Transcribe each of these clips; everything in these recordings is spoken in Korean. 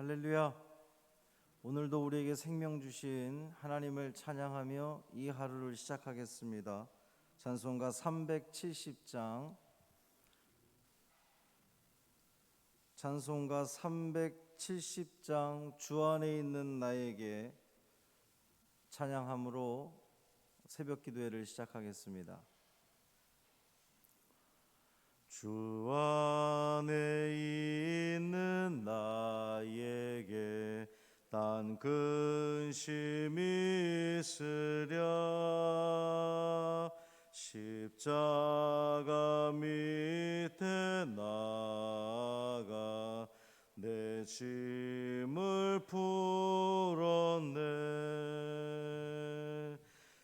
할렐루야. 오늘도 우리에게 생명 주신 하나님을 찬양하며 이 하루를 시작하겠습니다. 찬송가 370장 주 안에 있는 나에게 찬양함으로 새벽 기도회를 시작하겠습니다. 주 안에 있는 나에게 딴 근심 있으랴. 십자가 밑에 나가 내 짐을 풀었네.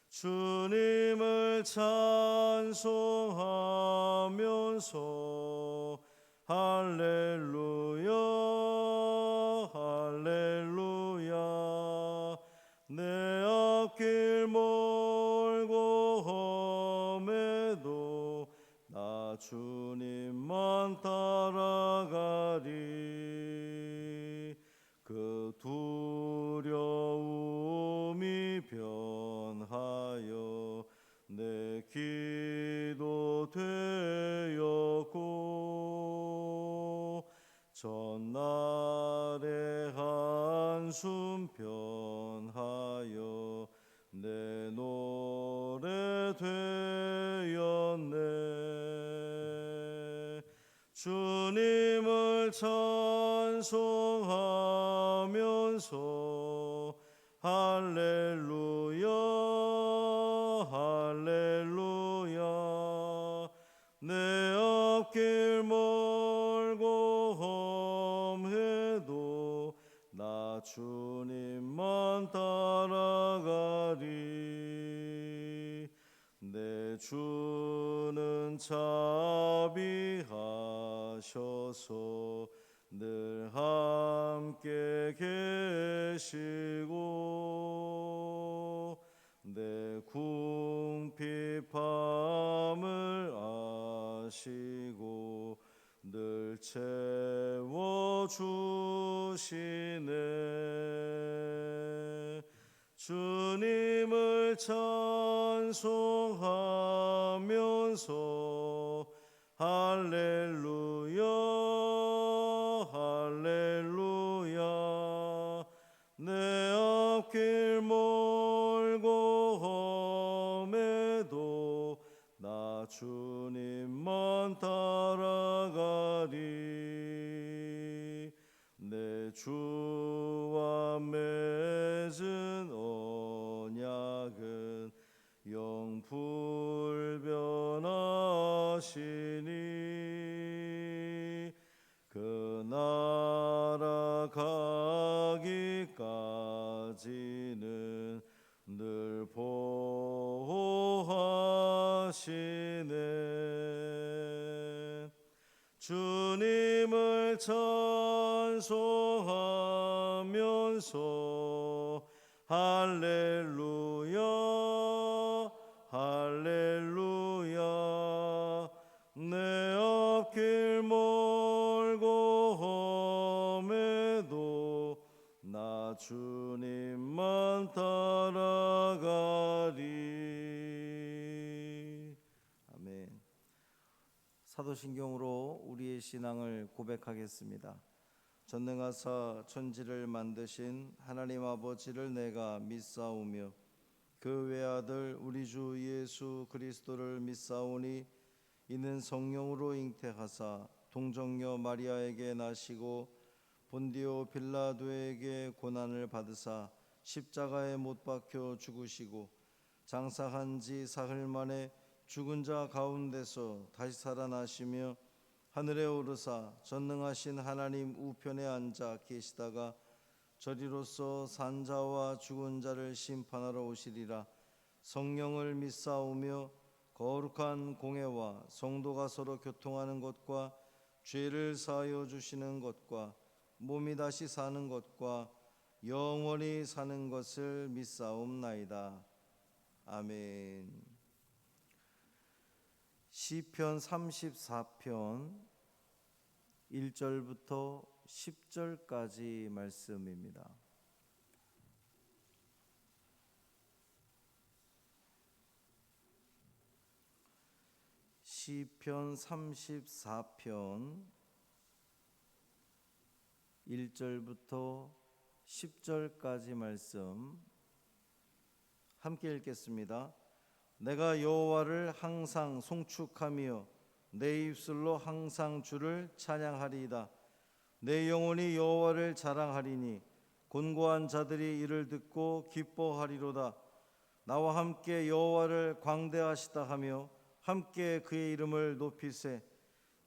주님을 찬송하면서 할렐루야 할렐루야. 내 앞길 멀고 험해도 나 주님만 따라가리. 그 두려움이 변하여 내 기도 되었고, 전날의 한숨 변하여 내 노래 되었네. 주님을 찬송하면서 할렐루야 할렐루야. 내 앞길 멀고 험해도 나 주님만 따라가리. 내 주는 자비하셔서 늘 함께 계시고, 내 궁핍함을 아시고 늘 채워주시네. 주님을 찬송하면서 할렐루야 할렐루야. 내 앞길 멀고 험해도 나 주님만 따라가리. 내 주와 맺은 언약은 영불변하시니, 그 나라 가기까지는 늘 보호하시네. 주님을 찬송하면서 할렐루야 할렐루야. 내 앞길 멀고 험해도 나 주님만 따라가리. 아멘. 사도신경으로 우리의 신앙을 고백하겠습니다. 전능하사 천지를 만드신 하나님 아버지를 내가 믿사오며 그 외아들 우리 주 예수 그리스도를 믿사오니, 이는 성령으로 잉태하사 동정녀 마리아에게 나시고 본디오 빌라도에게 고난을 받으사 십자가에 못 박혀 죽으시고 장사한 지 사흘 만에 죽은 자 가운데서 다시 살아나시며 하늘에 오르사 전능하신 하나님 우편에 앉아 계시다가 저리로서 산 자와 죽은 자를 심판하러 오시리라. 성령을 믿사오며 거룩한 공회와 성도가 서로 교통하는 것과 죄를 사하여 주시는 것과 몸이 다시 사는 것과 영원히 사는 것을 믿사옵나이다. 아멘. 시편 34편 1절부터 10절까지 말씀입니다. 시편 34편 1절부터 10절까지 말씀 함께 읽겠습니다. 내가 여호와를 항상 송축하며 내 입술로 항상 주를 찬양하리이다. 내 영혼이 여호와를 자랑하리니 곤고한 자들이 이를 듣고 기뻐하리로다. 나와 함께 여호와를 광대하시다 하며 함께 그의 이름을 높이세.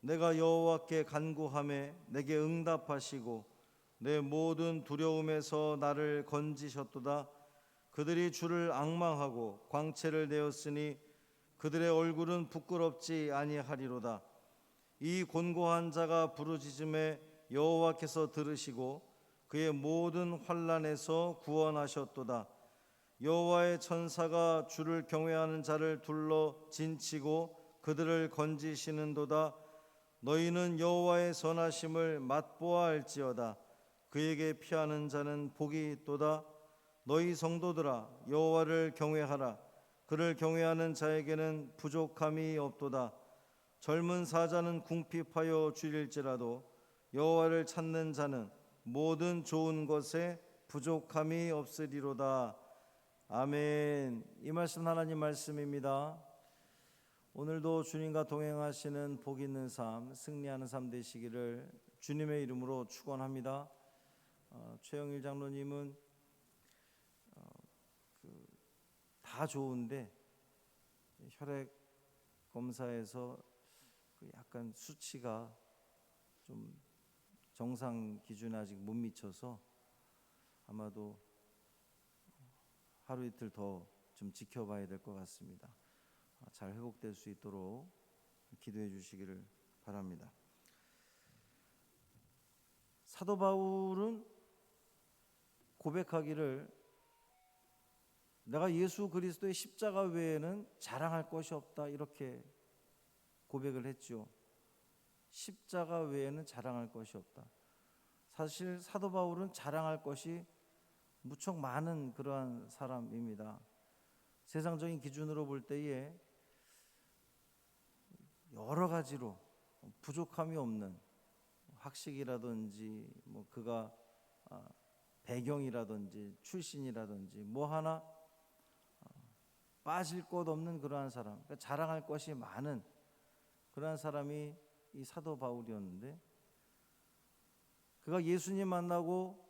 내가 여호와께 간구하매 내게 응답하시고 내 모든 두려움에서 나를 건지셨도다. 그들이 주를 앙망하고 광채를 내었으니 그들의 얼굴은 부끄럽지 아니하리로다. 이 곤고한 자가 부르짖음에 여호와께서 들으시고 그의 모든 환난에서 구원하셨도다. 여호와의 천사가 주를 경외하는 자를 둘러 진치고 그들을 건지시는도다. 너희는 여호와의 선하심을 맛보아 알지어다. 그에게 피하는 자는 복이 있도다. 너희 성도들아 여호와를 경외하라. 그를 경외하는 자에게는 부족함이 없도다. 젊은 사자는 궁핍하여 줄일지라도 여호와를 찾는 자는 모든 좋은 것에 부족함이 없으리로다. 아멘. 이 말씀 하나님 말씀입니다. 오늘도 주님과 동행하시는 복 있는 삶, 승리하는 삶 되시기를 주님의 이름으로 축원합니다. 최영일 장로님은 다 좋은데 혈액 검사에서 약간 수치가 좀 정상 기준에 아직 못 미쳐서 아마도 하루 이틀 더 좀 지켜봐야 될 것 같습니다. 잘 회복될 수 있도록 기도해 주시기를 바랍니다. 사도 바울은 고백하기를 내가 예수 그리스도의 십자가 외에는 자랑할 것이 없다 이렇게 고백을 했죠. 십자가 외에는 자랑할 것이 없다. 사실 사도 바울은 자랑할 것이 무척 많은 그러한 사람입니다. 세상적인 기준으로 볼 때에 여러 가지로 부족함이 없는 학식이라든지 그가 배경이라든지 출신이라든지 하나 빠질 것 없는 그러한 사람, 그러니까 자랑할 것이 많은 그러한 사람이 이 사도 바울이었는데 그가 예수님 만나고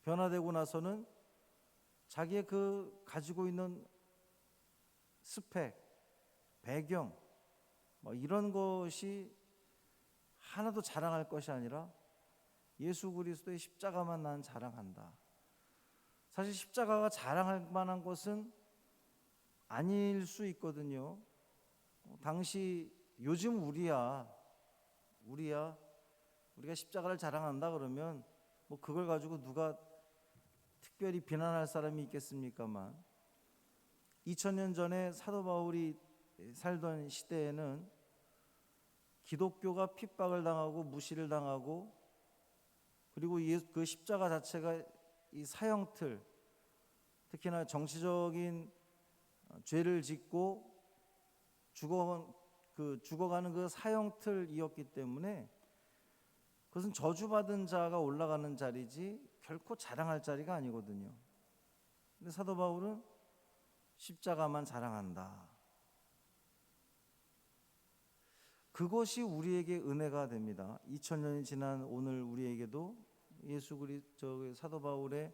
변화되고 나서는 자기의 그 가지고 있는 스펙, 배경 이런 것이 하나도 자랑할 것이 아니라 예수 그리스도의 십자가만 난 자랑한다. 사실 십자가가 자랑할 만한 것은 아닐 수 있거든요. 당시 요즘 우리가 십자가를 자랑한다 그러면 그걸 가지고 누가 특별히 비난할 사람이 있겠습니까만 2000년 전에 사도 바울이 살던 시대에는 기독교가 핍박을 당하고 무시를 당하고 그리고 그 십자가 자체가 이 사형틀, 특히나 정치적인 죄를 짓고 죽어가는 그 사형틀이었기 때문에 그것은 저주받은 자가 올라가는 자리지 결코 자랑할 자리가 아니거든요. 근데 사도 바울은 십자가만 자랑한다. 그것이 우리에게 은혜가 됩니다. 2000년이 지난 오늘 우리에게도 예수 그리스도 사도 바울의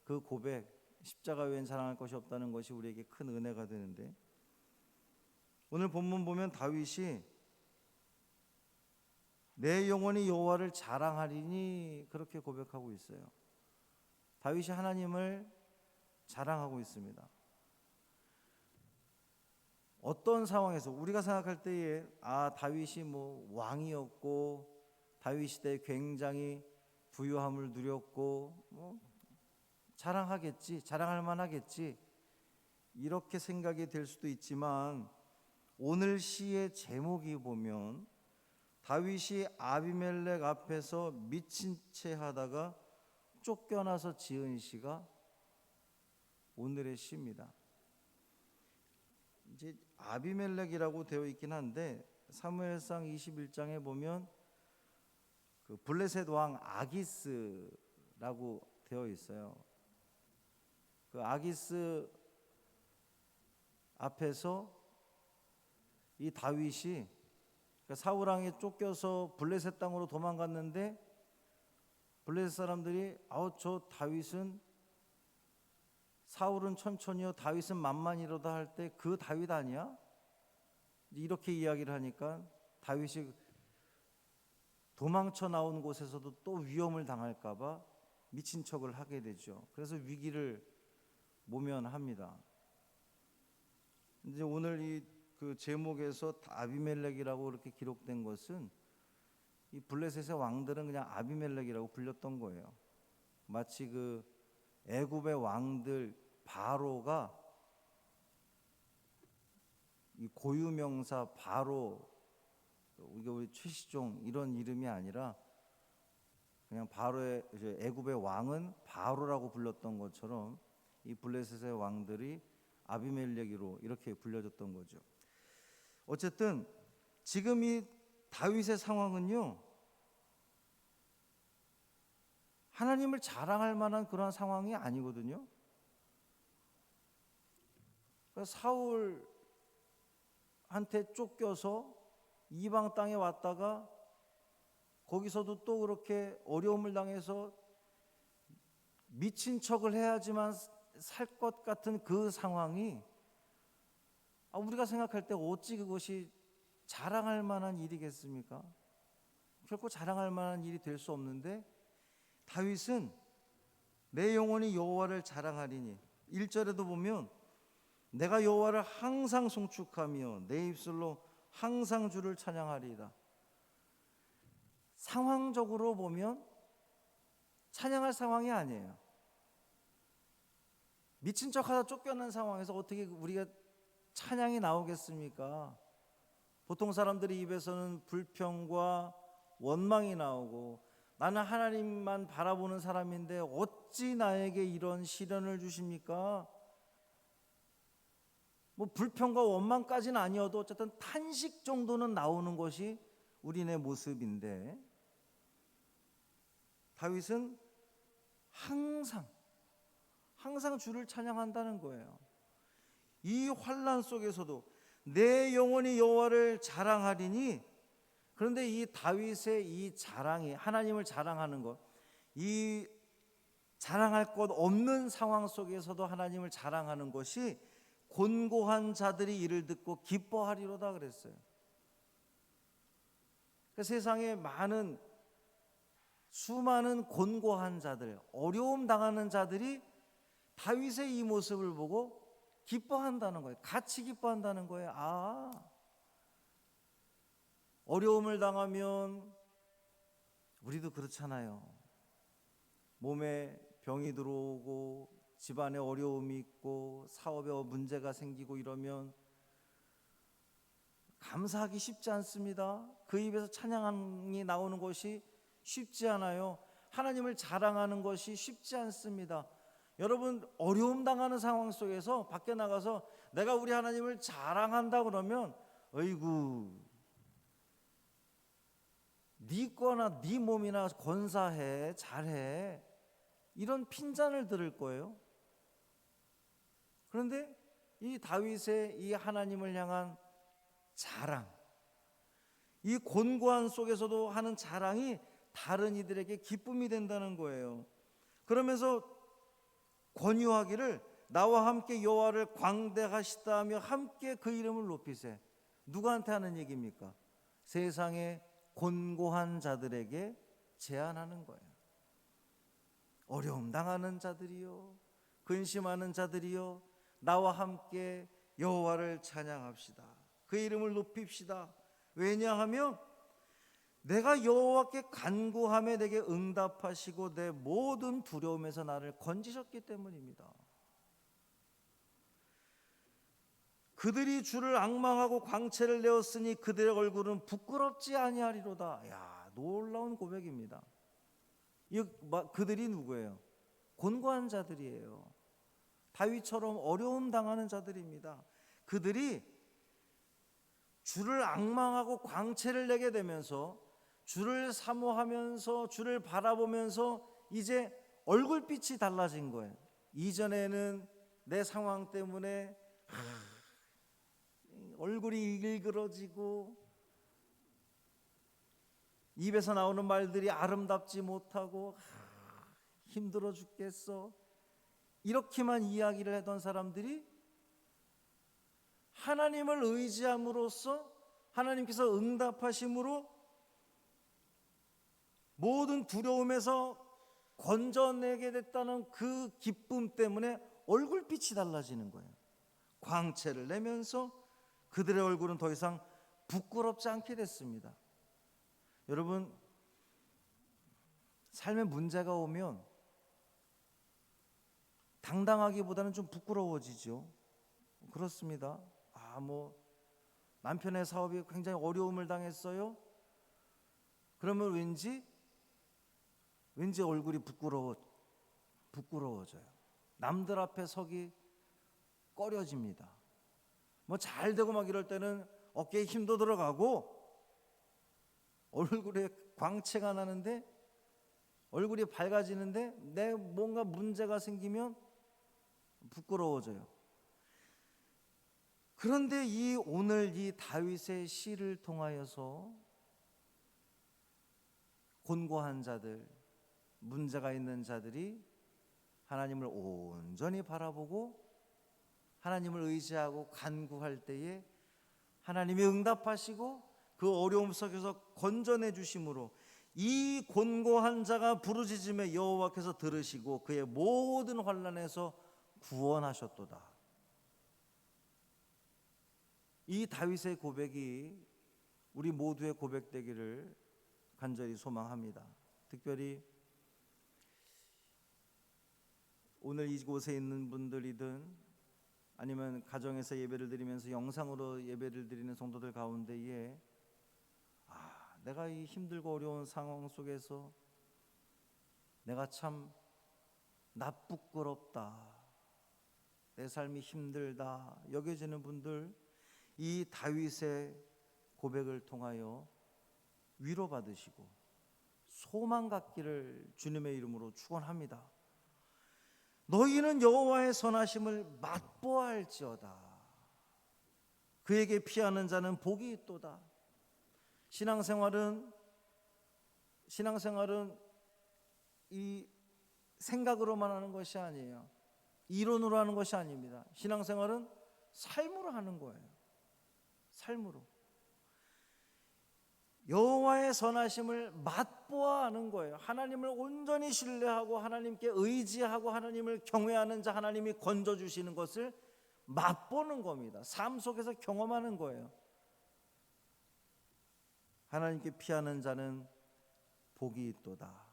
그 고백, 십자가 외엔 자랑할 것이 없다는 것이 우리에게 큰 은혜가 되는데 오늘 본문 보면 다윗이 내 영혼이 여호와를 자랑하리니 그렇게 고백하고 있어요. 다윗이 하나님을 자랑하고 있습니다. 어떤 상황에서 우리가 생각할 때에 다윗이 왕이었고 다윗 시대에 굉장히 부유함을 누렸고 자랑하겠지, 자랑할 만하겠지 이렇게 생각이 될 수도 있지만 오늘 시의 제목이 보면 다윗이 아비멜렉 앞에서 미친 채 하다가 쫓겨나서 지은 시가 오늘의 시입니다. 이제 아비멜렉이라고 되어 있긴 한데 사무엘상 21장에 보면 그 블레셋 왕 아기스라고 되어 있어요. 그 아기스 앞에서 이 다윗이 사울 왕에 쫓겨서 블레셋 땅으로 도망갔는데 블레셋 사람들이 저 다윗은 사울은 천천히요 다윗은 만만이로다 할 때 그 다윗 아니야? 이렇게 이야기를 하니까 다윗이 도망쳐 나온 곳에서도 또 위험을 당할까 봐 미친 척을 하게 되죠. 그래서 위기를 모면합니다. 이제 오늘 이 그 제목에서 아비멜렉이라고 이렇게 기록된 것은 이 블레셋의 왕들은 그냥 아비멜렉이라고 불렸던 거예요. 마치 그 애굽의 왕들 바로가 이 고유명사 바로 이게 우리 최시종 이런 이름이 아니라 그냥 바로의 애굽의 왕은 바로라고 불렀던 것처럼 이 블레셋의 왕들이 아비멜렉으로 이렇게 불려졌던 거죠. 어쨌든 지금 이 다윗의 상황은요 하나님을 자랑할 만한 그런 상황이 아니거든요. 사울한테 쫓겨서 이방 땅에 왔다가 거기서도 또 그렇게 어려움을 당해서 미친 척을 해야지만 살 것 같은 그 상황이 우리가 생각할 때 어찌 그것이 자랑할 만한 일이겠습니까? 결코 자랑할 만한 일이 될 수 없는데 다윗은 내 영혼이 여호와를 자랑하리니 1절에도 보면 내가 여호와를 항상 송축하며 내 입술로 항상 주를 찬양하리이다. 상황적으로 보면 찬양할 상황이 아니에요. 미친 척하다 쫓겨난 상황에서 어떻게 우리가 찬양이 나오겠습니까? 보통 사람들이 입에서는 불평과 원망이 나오고 나는 하나님만 바라보는 사람인데 어찌 나에게 이런 시련을 주십니까? 뭐 불평과 원망까지는 아니어도 어쨌든 탄식 정도는 나오는 것이 우리네 모습인데 다윗은 항상 주를 찬양한다는 거예요. 이 환난 속에서도 내 영혼이 여호와를 자랑하리니 그런데 이 다윗의 이 자랑이 하나님을 자랑하는 것, 이 자랑할 것 없는 상황 속에서도 하나님을 자랑하는 것이 곤고한 자들이 이를 듣고 기뻐하리로다 그랬어요. 그 세상에 수많은 곤고한 자들, 어려움 당하는 자들이 다윗의 이 모습을 보고 기뻐한다는 거예요. 같이 기뻐한다는 거예요. 어려움을 당하면 우리도 그렇잖아요. 몸에 병이 들어오고 집안에 어려움이 있고 사업에 문제가 생기고 이러면 감사하기 쉽지 않습니다. 그 입에서 찬양이 나오는 것이 쉽지 않아요. 하나님을 자랑하는 것이 쉽지 않습니다. 여러분 어려움 당하는 상황 속에서 밖에 나가서 내가 우리 하나님을 자랑한다 그러면 어이구 네 거나 네 몸이나 권사해 잘해 이런 핀잔을 들을 거예요. 그런데 이 다윗의 이 하나님을 향한 자랑, 이 곤고한 속에서도 하는 자랑이 다른 이들에게 기쁨이 된다는 거예요. 그러면서 권유하기를 나와 함께 여호와를 광대하시다 하며 함께 그 이름을 높이세. 누구한테 하는 얘기입니까? 세상의 곤고한 자들에게 제안하는 거예요. 어려움 당하는 자들이요, 근심하는 자들이요, 나와 함께 여호와를 찬양합시다. 그 이름을 높입시다. 왜냐하면 내가 여호와께 간구함에 내게 응답하시고 내 모든 두려움에서 나를 건지셨기 때문입니다. 그들이 주를 앙망하고 광채를 내었으니 그들의 얼굴은 부끄럽지 아니하리로다. 야, 놀라운 고백입니다. 그들이 누구예요? 곤고한 자들이에요. 다윗처럼 어려움 당하는 자들입니다. 그들이 주를 앙망하고 광채를 내게 되면서 주를 사모하면서 주를 바라보면서 이제 얼굴빛이 달라진 거예요. 이전에는 내 상황 때문에 얼굴이 일그러지고 입에서 나오는 말들이 아름답지 못하고 힘들어 죽겠어, 이렇게만 이야기를 하던 사람들이 하나님을 의지함으로써 하나님께서 응답하심으로 모든 두려움에서 건져내게 됐다는 그 기쁨 때문에 얼굴빛이 달라지는 거예요. 광채를 내면서 그들의 얼굴은 더 이상 부끄럽지 않게 됐습니다. 여러분, 삶에 문제가 오면 당당하기보다는 좀 부끄러워지죠. 그렇습니다. 남편의 사업이 굉장히 어려움을 당했어요. 그러면 왠지 얼굴이 부끄러워져요. 남들 앞에 서기 꺼려집니다. 잘 되고 막 이럴 때는 어깨에 힘도 들어가고 얼굴에 광채가 나는데, 얼굴이 밝아지는데 내 뭔가 문제가 생기면 부끄러워져요. 그런데 오늘 이 다윗의 시를 통하여서 곤고한 자들, 문제가 있는 자들이 하나님을 온전히 바라보고 하나님을 의지하고 간구할 때에 하나님이 응답하시고 그 어려움 속에서 건져내 주심으로 이 곤고한 자가 부르짖음에 여호와께서 들으시고 그의 모든 환난에서 구원하셨도다. 이 다윗의 고백이 우리 모두의 고백되기를 간절히 소망합니다. 특별히 오늘 이곳에 있는 분들이든 아니면 가정에서 예배를 드리면서 영상으로 예배를 드리는 성도들 가운데에 내가 이 힘들고 어려운 상황 속에서 내가 참 부끄럽다, 내 삶이 힘들다 여겨지는 분들, 이 다윗의 고백을 통하여 위로받으시고 소망 갖기를 주님의 이름으로 축원합니다. 너희는 여호와의 선하심을 맛보아할지어다. 그에게 피하는 자는 복이 있도다. 신앙생활은 이 생각으로만 하는 것이 아니에요. 이론으로 하는 것이 아닙니다. 신앙생활은 삶으로 하는 거예요. 삶으로 여호와의 선하심을 맛보아 하는 거예요. 하나님을 온전히 신뢰하고 하나님께 의지하고 하나님을 경외하는 자, 하나님이 건져주시는 것을 맛보는 겁니다. 삶 속에서 경험하는 거예요. 하나님께 피하는 자는 복이 있도다.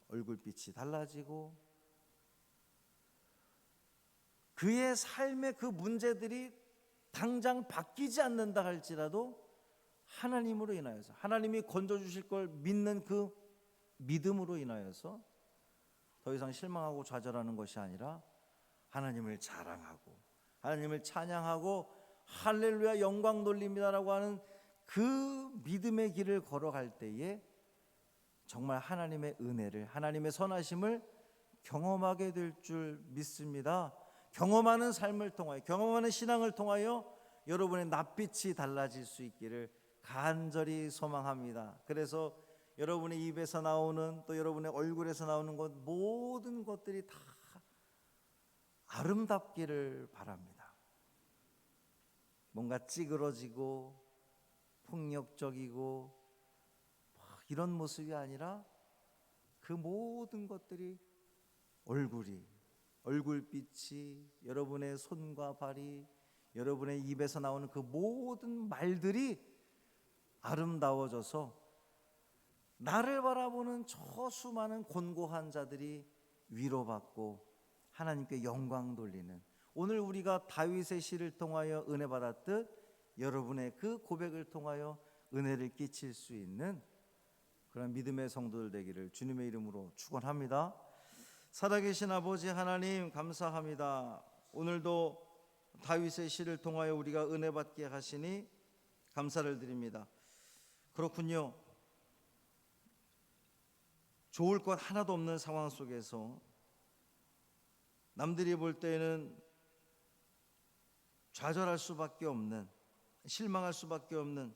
얼굴빛이 달라지고 그의 삶의 그 문제들이 당장 바뀌지 않는다 할지라도 하나님으로 인하여서, 하나님이 건져주실 걸 믿는 그 믿음으로 인하여서 더 이상 실망하고 좌절하는 것이 아니라 하나님을 자랑하고 하나님을 찬양하고 할렐루야 영광 돌립니다라고 하는 그 믿음의 길을 걸어갈 때에 정말 하나님의 은혜를, 하나님의 선하심을 경험하게 될 줄 믿습니다. 경험하는 삶을 통하여, 경험하는 신앙을 통하여 여러분의 낯빛이 달라질 수 있기를 간절히 소망합니다. 그래서 여러분의 입에서 나오는, 또 여러분의 얼굴에서 나오는 것, 모든 것들이 다 아름답기를 바랍니다. 뭔가 찌그러지고 폭력적이고 이런 모습이 아니라 그 모든 것들이 얼굴빛이, 여러분의 손과 발이, 여러분의 입에서 나오는 그 모든 말들이 아름다워져서 나를 바라보는 저 수많은 곤고한 자들이 위로받고 하나님께 영광 돌리는, 오늘 우리가 다윗의 시를 통하여 은혜 받았듯 여러분의 그 고백을 통하여 은혜를 끼칠 수 있는 그런 믿음의 성도들 되기를 주님의 이름으로 축원합니다. 살아계신 아버지 하나님 감사합니다. 오늘도 다윗의 시를 통하여 우리가 은혜 받게 하시니 감사를 드립니다. 그렇군요. 좋을 것 하나도 없는 상황 속에서 남들이 볼 때는 좌절할 수밖에 없는, 실망할 수밖에 없는,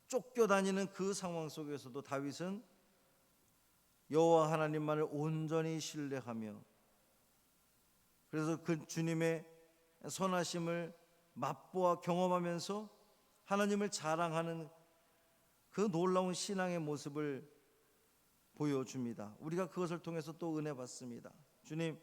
쫓겨다니는 그 상황 속에서도 다윗은 여호와 하나님만을 온전히 신뢰하며, 그래서 그 주님의 선하심을 맛보아 경험하면서 하나님을 자랑하는 그 놀라운 신앙의 모습을 보여줍니다. 우리가 그것을 통해서 또 은혜 받습니다. 주님,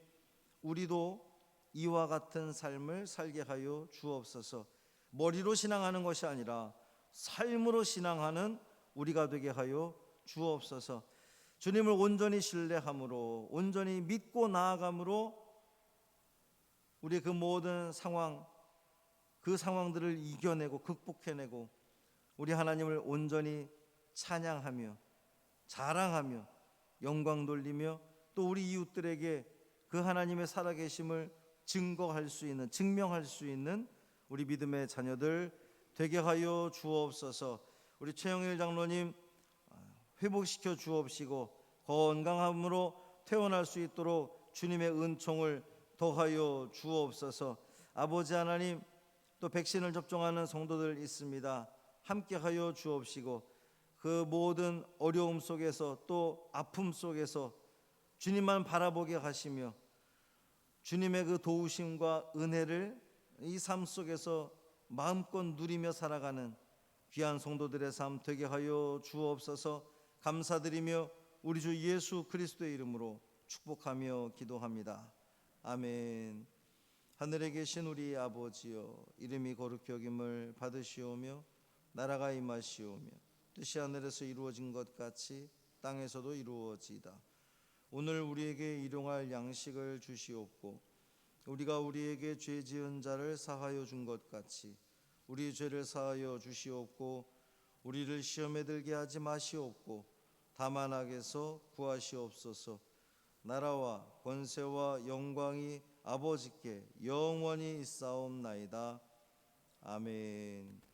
우리도 이와 같은 삶을 살게 하여 주옵소서. 머리로 신앙하는 것이 아니라 삶으로 신앙하는 우리가 되게 하여 주옵소서. 주님을 온전히 신뢰함으로, 온전히 믿고 나아감으로 우리의 그 모든 상황, 그 상황들을 이겨내고 극복해내고 우리 하나님을 온전히 찬양하며 자랑하며 영광 돌리며 또 우리 이웃들에게 그 하나님의 살아계심을 증거할 수 있는, 증명할 수 있는 우리 믿음의 자녀들 되게 하여 주옵소서. 우리 최영일 장로님 회복시켜 주옵시고 건강함으로 퇴원할 수 있도록 주님의 은총을 더하여 주옵소서. 아버지 하나님, 또 백신을 접종하는 성도들 있습니다. 함께하여 주옵시고 그 모든 어려움 속에서 또 아픔 속에서 주님만 바라보게 하시며 주님의 그 도우심과 은혜를 이 삶 속에서 마음껏 누리며 살아가는 귀한 성도들의 삶 되게 하여 주옵소서. 감사드리며 우리 주 예수 그리스도의 이름으로 축복하며 기도합니다. 아멘. 하늘에 계신 우리 아버지여, 이름이 거룩히 여김을 받으시오며 나라가 임하시오며 뜻이 하늘에서 이루어진 것 같이 땅에서도 이루어지이다. 오늘 우리에게 일용할 양식을 주시옵고 우리가 우리에게 죄 지은 자를 사하여 준 것 같이 우리 죄를 사하여 주시옵고 우리를 시험에 들게 하지 마시옵고 다만 악에서 구하시옵소서. 나라와 권세와 영광이 아버지께 영원히 있사옵나이다. 아멘.